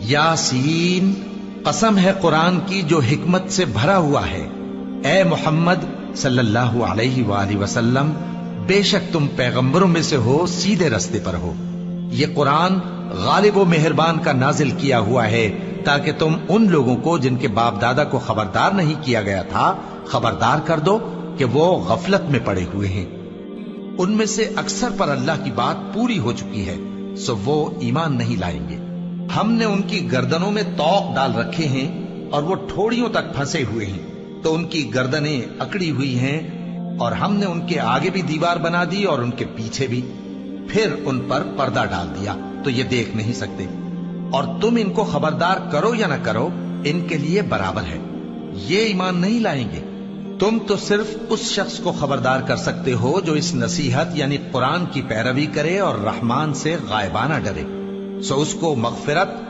یاسین، قسم ہے قرآن کی جو حکمت سے بھرا ہوا ہے۔ اے محمد صلی اللہ علیہ وآلہ وسلم، بے شک تم پیغمبروں میں سے ہو، سیدھے رستے پر ہو۔ یہ قرآن غالب و مہربان کا نازل کیا ہوا ہے تاکہ تم ان لوگوں کو جن کے باپ دادا کو خبردار نہیں کیا گیا تھا خبردار کر دو کہ وہ غفلت میں پڑے ہوئے ہیں۔ ان میں سے اکثر پر اللہ کی بات پوری ہو چکی ہے، سو وہ ایمان نہیں لائیں گے۔ ہم نے ان کی گردنوں میں طوق ڈال رکھے ہیں اور وہ ٹھوڑیوں تک پھنسے ہوئے ہیں، تو ان کی گردنیں اکڑی ہوئی ہیں، اور ہم نے ان کے آگے بھی دیوار بنا دی اور ان کے پیچھے بھی، پھر ان پر پردہ ڈال دیا تو یہ دیکھ نہیں سکتے۔ اور تم ان کو خبردار کرو یا نہ کرو، ان کے لیے برابر ہے، یہ ایمان نہیں لائیں گے۔ تم تو صرف اس شخص کو خبردار کر سکتے ہو جو اس نصیحت یعنی قرآن کی پیروی کرے اور رحمان سے غائبانہ ڈرے، سو اس کو مغفرت